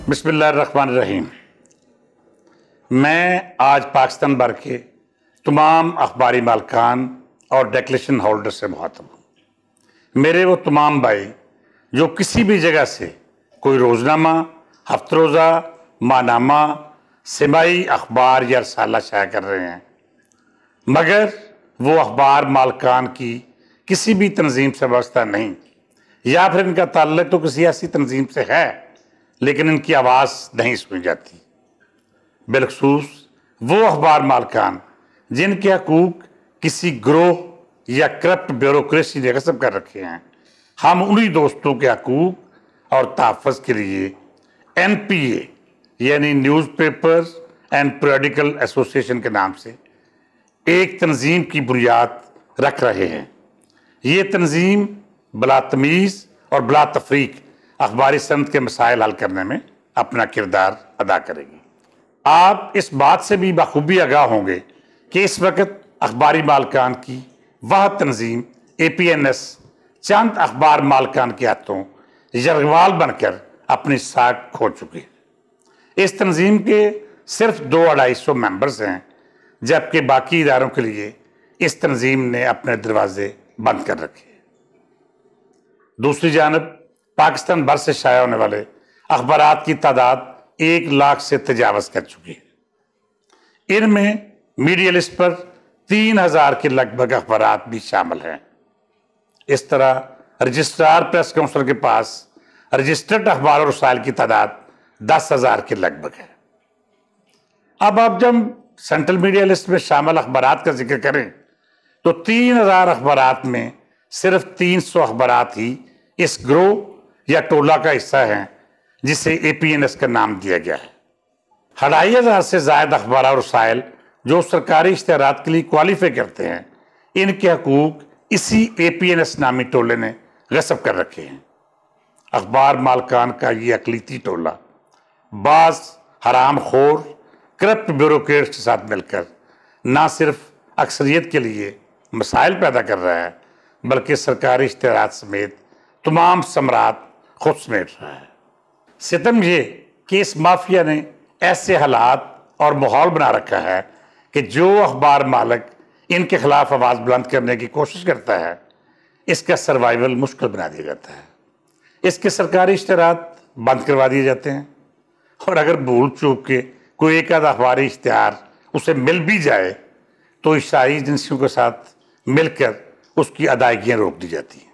بسم اللہ الرحمن الرحیم۔ میں آج پاکستان بھر کے تمام اخباری مالکان اور ڈیکلیریشن ہولڈر سے مخاطب ہوں۔ میرے وہ تمام بھائی جو کسی بھی جگہ سے کوئی روزنامہ، ہفتہ روزہ، ماہنامہ، سماعی اخبار یا رسالہ شائع کر رہے ہیں، مگر وہ اخبار مالکان کی کسی بھی تنظیم سے وابستہ نہیں، یا پھر ان کا تعلق تو کسی ایسی تنظیم سے ہے لیکن ان کی آواز نہیں سنی جاتی، بالخصوص وہ اخبار مالکان جن کے حقوق کسی گروہ یا کرپٹ بیوروکریسی نے غصب کر رکھے ہیں۔ ہم انہی دوستوں کے حقوق اور تحفظ کے لیے NPA یعنی نیوز پیپرز اینڈ پیریوڈیکل ایسوسی ایشن کے نام سے ایک تنظیم کی بنیاد رکھ رہے ہیں۔ یہ تنظیم بلا تمیز اور بلا تفریق اخباری صنعت کے مسائل حل کرنے میں اپنا کردار ادا کرے گی۔ آپ اس بات سے بھی بخوبی آگاہ ہوں گے کہ اس وقت اخباری مالکان کی وہ تنظیم APNS چند اخبار مالکان کے ہاتھوں یرغمال بن کر اپنی ساکھ کھو چکی ہے۔ اس تنظیم کے صرف 200-250 ممبرز ہیں، جبکہ باقی اداروں کے لیے اس تنظیم نے اپنے دروازے بند کر رکھے۔ دوسری جانب پاکستان بھر سے شائع ہونے والے اخبارات کی تعداد 1 لاکھ سے تجاوز کر چکی ہے۔ ان میں میڈیا لسٹ پر 3000 کے لگ بھگ اخبارات بھی شامل ہیں۔ اس طرح رجسٹرار پریس کونسل کے پاس رجسٹرڈ اخبار اور رسائل کی تعداد 10,000 کے لگ بھگ ہے۔ اب آپ جب سینٹرل میڈیا لسٹ میں شامل اخبارات کا ذکر کریں تو 3000 اخبارات میں صرف 300 اخبارات ہی اس گروہ یا ٹولہ کا حصہ ہیں جسے APNS کا نام دیا گیا ہے۔ 2500 سے زائد اخبار اور رسائل جو سرکاری اشتہارات کے لیے کوالیفائی کرتے ہیں، ان کے حقوق اسی APNS نامی ٹولے نے غصب کر رکھے ہیں۔ اخبار مالکان کا یہ اقلیتی ٹولہ بعض حرام خور کرپٹ بیوروکریٹس کے ساتھ مل کر نہ صرف اکثریت کے لیے مسائل پیدا کر رہا ہے بلکہ سرکاری اشتہارات سمیت تمام ثمرات خود سمیٹ رہا ہے۔ ستم یہ کہ اس مافیا نے ایسے حالات اور ماحول بنا رکھا ہے کہ جو اخبار مالک ان کے خلاف آواز بلند کرنے کی کوشش کرتا ہے، اس کا سروائیول مشکل بنا دیا جاتا ہے۔ اس کے سرکاری اشتہارات بند کروا دیے جاتے ہیں، اور اگر بھول چوک کے کوئی ایک آدھ اخباری اشتہار اسے مل بھی جائے تو اشاعتی ایجنسیوں کے ساتھ مل کر اس کی ادائیگیاں روک دی جاتی ہیں۔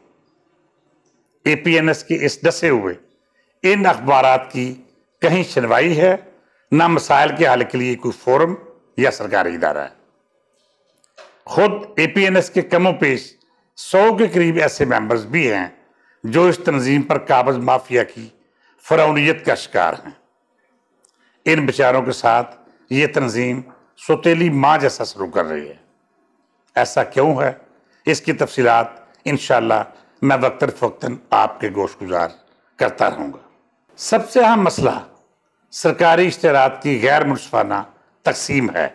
APNS کے اس ڈسے ہوئے ان اخبارات کی کہیں سنوائی ہے، نہ مسائل کے حل کے لیے کوئی فورم یا سرکاری ادارہ ہے۔ خود APNS کے کم و پیش 100 کے قریب ایسے ممبرز بھی ہیں جو اس تنظیم پر قابض مافیا کی فرعونیت کا شکار ہیں۔ ان بیچاروں کے ساتھ یہ تنظیم سوتیلی ماں جیسا سلوک کر رہی ہے۔ ایسا کیوں ہے؟ اس کی تفصیلات انشاءاللہ میں وقتاً فوقتاً آپ کے گوش گزار کرتا رہوں گا۔ سب سے اہم مسئلہ سرکاری اشتہارات کی غیر منصفانہ تقسیم ہے۔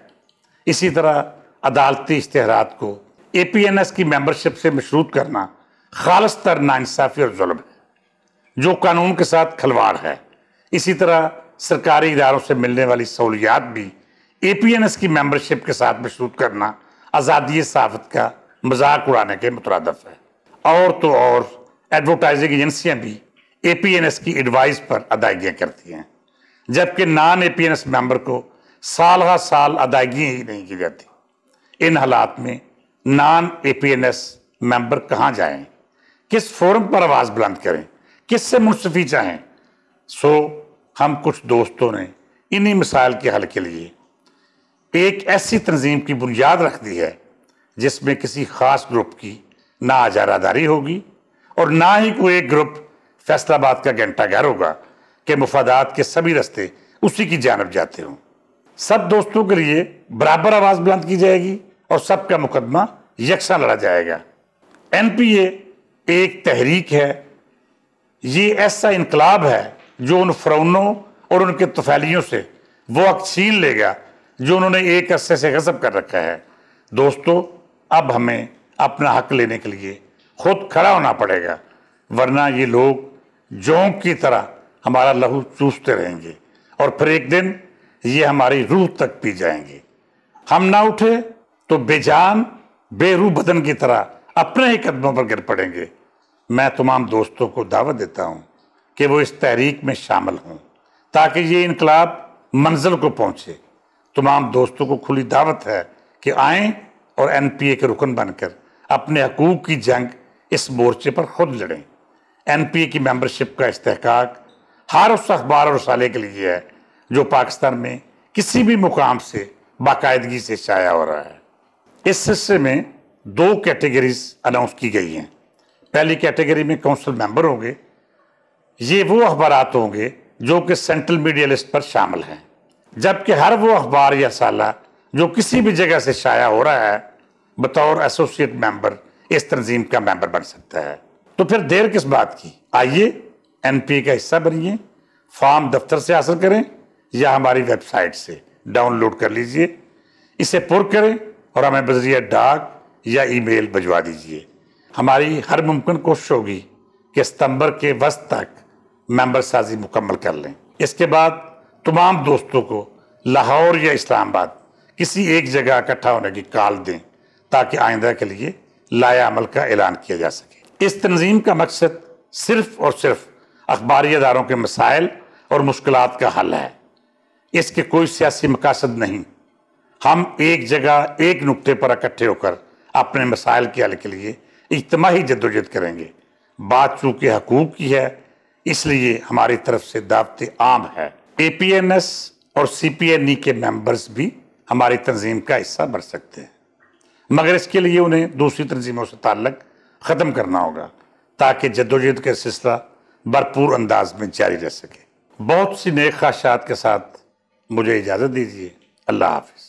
اسی طرح عدالتی اشتہارات کو APNS کی ممبرشپ سے مشروط کرنا خالص تر ناانصافی اور ظلم ہے جو قانون کے ساتھ کھلواڑ ہے۔ اسی طرح سرکاری اداروں سے ملنے والی سہولیات بھی APNS کی ممبرشپ کے ساتھ مشروط کرنا آزادی صحافت کا مذاق اڑانے کے مترادف ہے۔ اور تو اور ایڈورٹائزنگ ایجنسیاں بھی APNS کی ایڈوائز پر ادائیگیاں کرتی ہیں، جبکہ نان APNS ممبر کو سال ہر سال ادائیگیاں ہی نہیں کی جاتی۔ ان حالات میں نان APNS ممبر کہاں جائیں، کس فورم پر آواز بلند کریں، کس سے منصفی چاہیں؟ ہم کچھ دوستوں نے انہی مسائل کے حل کے لیے ایک ایسی تنظیم کی بنیاد رکھ دی ہے جس میں کسی خاص گروپ کی نہ اجارہ داری ہوگی اور نہ ہی کوئی ایک گروپ فیصل آباد کا گھنٹہ گھر ہوگا کہ مفادات کے سبھی رستے اسی کی جانب جاتے ہوں۔ سب دوستوں کے لیے برابر آواز بلند کی جائے گی اور سب کا مقدمہ یکساں لڑا جائے گا۔ NPA ایک تحریک ہے، یہ ایسا انقلاب ہے جو ان فرعونوں اور ان کے طفیلیوں سے وہ حق چھین لے گا جو انہوں نے ایک عرصے سے غصب کر رکھا ہے۔ دوستو، اب ہمیں اپنا حق لینے کے لیے خود کھڑا ہونا پڑے گا، ورنہ یہ لوگ جونک کی طرح ہمارا لہو چوستے رہیں گے اور پھر ایک دن یہ ہماری روح تک پی جائیں گے۔ ہم نہ اٹھے تو بے جان بے روح بدن کی طرح اپنے ہی قدموں پر گر پڑیں گے۔ میں تمام دوستوں کو دعوت دیتا ہوں کہ وہ اس تحریک میں شامل ہوں تاکہ یہ انقلاب منزل کو پہنچے۔ تمام دوستوں کو کھلی دعوت ہے کہ آئیں اور NPA کے رکن بن کر اپنے حقوق کی جنگ اس مورچے پر خود لڑیں۔ NPA کی ممبرشپ کا استحقاق ہر اس اخبار اور رسالے کے لیے ہے جو پاکستان میں کسی بھی مقام سے باقاعدگی سے شائع ہو رہا ہے۔ اس حصے میں 2 کیٹیگریز اناؤنس کی گئی ہیں۔ پہلی کیٹیگری میں کونسل ممبر ہوں گے۔ یہ وہ اخبارات ہوں گے جو کہ سینٹرل میڈیا لسٹ پر شامل ہیں، جبکہ ہر وہ اخبار یا رسالہ جو کسی بھی جگہ سے شائع ہو رہا ہے بطور ایسوسیٹ ممبر اس تنظیم کا ممبر بن سکتا ہے۔ تو پھر دیر کس بات کی؟ آئیے NPA کا حصہ بنیے۔ فارم دفتر سے حاصل کریں یا ہماری ویب سائٹ سے ڈاؤن لوڈ کر لیجئے، اسے پر کریں اور ہمیں بذریعہ ڈاک یا ای میل بھجوا دیجئے۔ ہماری ہر ممکن کوشش ہوگی کہ ستمبر کے وسط تک ممبر سازی مکمل کر لیں۔ اس کے بعد تمام دوستوں کو لاہور یا اسلام آباد کسی ایک جگہ اکٹھا ہونے کی کال دیں تاکہ آئندہ کے لیے لائحہ عمل کا اعلان کیا جا سکے۔ اس تنظیم کا مقصد صرف اور صرف اخباری اداروں کے مسائل اور مشکلات کا حل ہے۔ اس کے کوئی سیاسی مقاصد نہیں۔ ہم ایک جگہ ایک نقطے پر اکٹھے ہو کر اپنے مسائل کے حل کے لیے اجتماعی جدوجہد کریں گے۔ بات چونکہ حقوق کی ہے اس لیے ہماری طرف سے دعوت عام ہے۔ APNS اور CPNE کے ممبرز بھی ہماری تنظیم کا حصہ بن سکتے ہیں، مگر اس کے لیے انہیں دوسری تنظیموں سے تعلق ختم کرنا ہوگا تاکہ جدوجہد کا سلسلہ بھرپور انداز میں جاری رہ سکے۔ بہت سی نیک خواہشات کے ساتھ مجھے اجازت دیجیے۔ اللہ حافظ۔